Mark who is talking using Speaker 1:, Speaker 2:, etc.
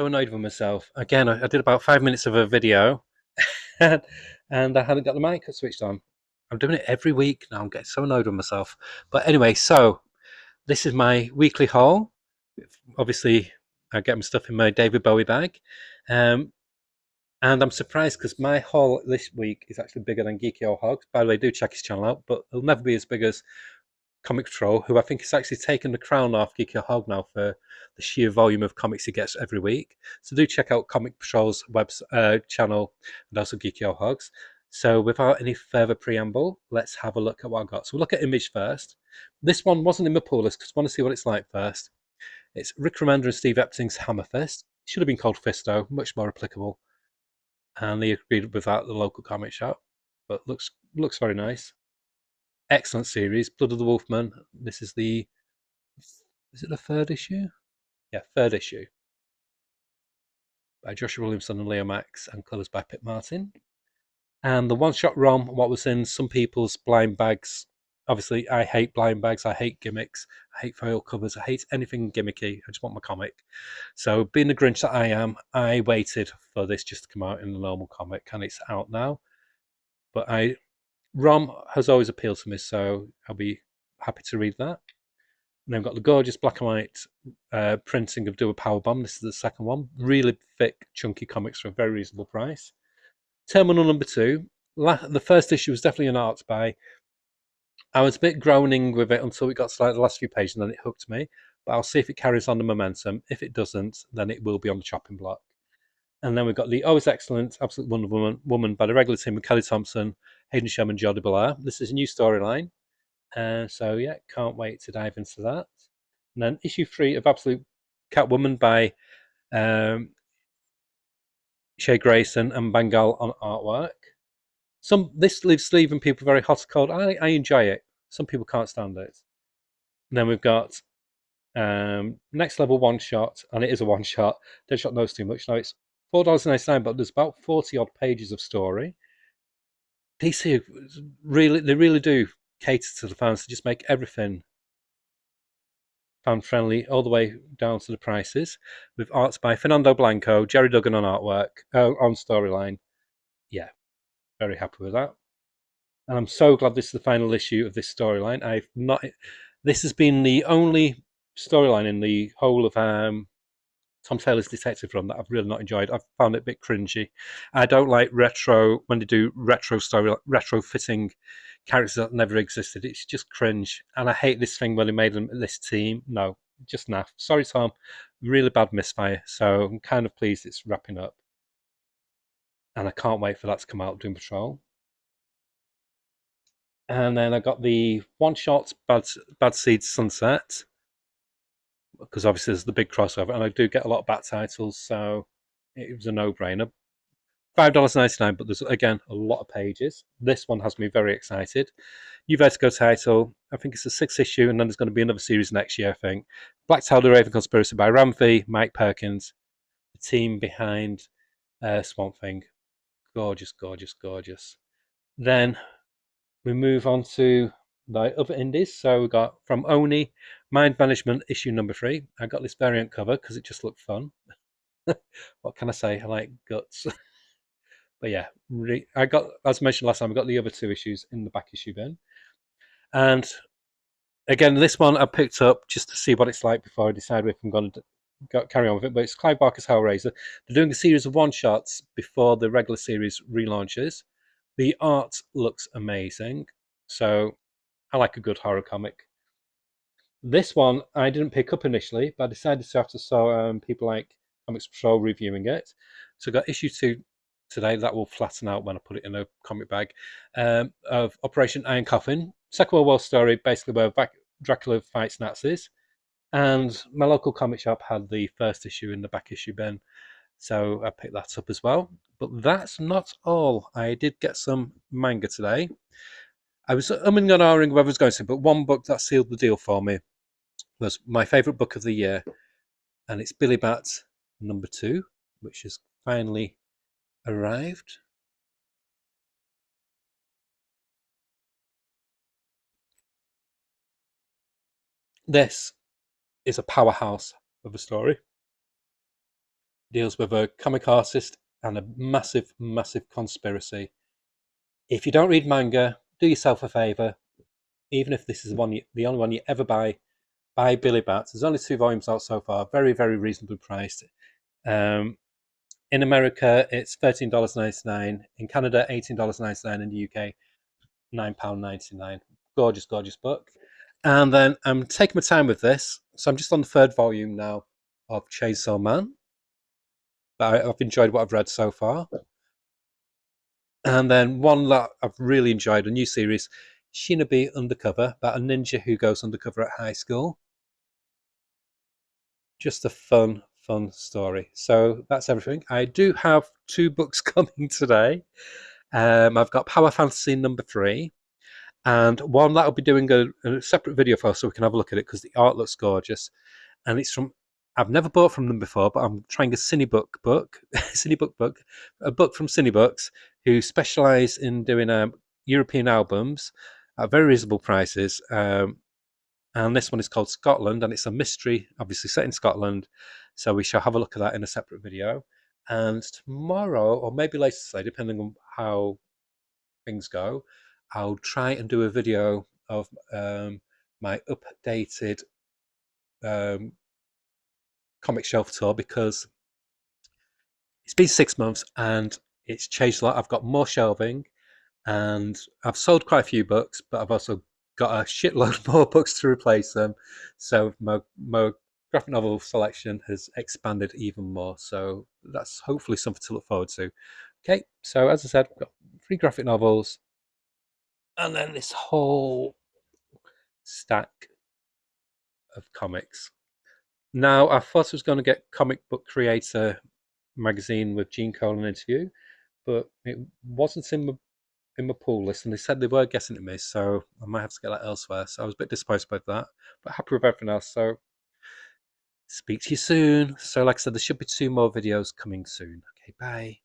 Speaker 1: so annoyed with myself. Again, I did about 5 minutes of a video and, I hadn't got the mic switched on. I'm doing it every week now. I'm getting so annoyed with myself. But anyway, so this is my weekly haul. Obviously, I get my stuff in my David Bowie bag. Um, and I'm surprised because my haul this week is actually bigger than Geeky Old Hogs. By the way, do check his channel out, but it'll never be as big as Comic Patrol, who I think has actually taken the crown off Geeky Hog now for the sheer volume of comics he gets every week. So do check out Comic Patrol's channel and also Geeky Hogs. So without any further preamble, let's have a look at what I got. So we'll look at Image first. This one wasn't in my pool list because I want to see what it's like first. It's Rick Remender and Steve Epstein's Hammerfist. It should have been called Fisto, much more applicable. And they agreed with that at the local comic shop. But looks very nice. Excellent series. Blood of the Wolfman. This is is it the third issue? Yeah, third issue by Joshua Williamson and Leo Max and colours by Pip Martin. And the one-shot ROM, what was in some people's blind bags. Obviously, I hate blind bags. I hate gimmicks. I hate foil covers. I hate anything gimmicky. I just want my comic. So, being the Grinch that I am, I waited for this just to come out in the normal comic, and it's out now. But ROM has always appealed to me, so I'll be happy to read that. And then we've got the gorgeous black and white printing of Do a Powerbomb. This is the second one. Really thick, chunky comics for a very reasonable price. Terminal number 2. The first issue was definitely an art buy. I was a bit groaning with it until we got to like the last few pages and then it hooked me. But I'll see if it carries on the momentum. If it doesn't, then it will be on the chopping block. And then we've got the Always Excellent, Absolute Wonder Woman by the regular team of Kelly Thompson, Hayden Sherman, Jody Belair. This is a new storyline. So yeah, can't wait to dive into that. And then issue 3 of Absolute Catwoman by Shea Grayson and Bengal on artwork. This leaves leaving people very hot and cold. I enjoy it. Some people can't stand it. And then we've got Next Level One Shot, and it is a one shot. Deadshot knows too much. Now it's $4.99, but there's about 40 odd pages of story. DC really do cater to the fans to just make everything fan friendly all the way down to the prices, with arts by Fernando Blanco, Jerry Duggan on artwork, on storyline. Yeah, very happy with that. And I'm so glad this is the final issue of this storyline. This has been the only storyline in the whole of Tom Taylor's Detective Run that I've really not enjoyed. I've found it a bit cringy. I don't like when they do retro fitting characters that never existed. It's just cringe. And I hate this thing when they made them this team. No, just naff. Sorry, Tom. Really bad misfire. So I'm kind of pleased it's wrapping up. And I can't wait for that to come out, Doom Patrol. And then I got the one shot Bad Seed Sunset, because obviously there's the big crossover, and I do get a lot of Bat titles, so it was a no-brainer. $5.99, but there's again a lot of pages. This one has me very excited. New Vertigo title. I think it's a 6th issue, and then there's going to be another series next year, I think. Black Tail the Raven Conspiracy by Ramsey, Mike Perkins, the team behind Swamp Thing. Gorgeous, gorgeous, gorgeous. Then we move on to the other indies. So we got from Oni, Mind Management issue number 3. I got this variant cover because it just looked fun. What can I say? I like guts. But yeah, I got, as mentioned last time, I got the other 2 issues in the back issue bin. And again, this one I picked up just to see what it's like before I decide if I'm going to carry on with it. But it's Clive Barker's Hellraiser. They're doing a series of one-shots before the regular series relaunches. The art looks amazing. So I like a good horror comic. This one I didn't pick up initially, but I decided to after saw people like Comics Patrol reviewing it. So I got issue 2 today. That will flatten out when I put it in a comic bag, of Operation Iron Coffin. Second World War story, basically where Dracula fights Nazis. And my local comic shop had the first issue in the back issue bin, so I picked that up as well. But that's not all. I did get some manga today. I was umming and ahhing whether I was going to, but one book that sealed the deal for me was my favourite book of the year, and it's Billy Bat number 2, which has finally arrived. This is a powerhouse of a story. deals with a comic artist and a massive, massive conspiracy. If you don't read manga, do yourself a favor. Even if this is the only one you ever buy Billy Bats. There's only 2 volumes out so far. Very, very reasonably priced. Um, in America, it's $13.99. In Canada, $18.99. In the UK, £9.99. Gorgeous, gorgeous book. And then I'm taking my time with this. So I'm just on the 3rd volume now of Chainsaw Man. But I've enjoyed what I've read so far. And then one that I've really enjoyed, a new series, Shinobi Undercover, about a ninja who goes undercover at high school. Just a fun, fun story. So that's everything. I do have 2 books coming today. I've got Power Fantasy #3, and one that I'll be doing a separate video for, so we can have a look at it because the art looks gorgeous. And it's from, I've never bought from them before, but I'm trying a Cinebook book, a book from Cinebooks, who specialise in doing European albums at very reasonable prices. And this one is called Scotland, and it's a mystery, obviously set in Scotland. So we shall have a look at that in a separate video. And tomorrow, or maybe later today, depending on how things go, I'll try and do a video of my updated comic shelf tour, because it's been 6 months and it's changed a lot. I've got more shelving and I've sold quite a few books, but I've also got a shitload more books to replace them. So my graphic novel selection has expanded even more. So that's hopefully something to look forward to. Okay, so as I said, I've got 3 graphic novels and then this whole stack of comics. Now, I thought I was going to get Comic Book Creator magazine with Gene Colan interview, but it wasn't in my pool list, and they said they were getting it me, so I might have to get that elsewhere. So I was a bit disappointed about that, but happy with everything else. So speak to you soon. So like I said, there should be 2 more videos coming soon. Okay, bye.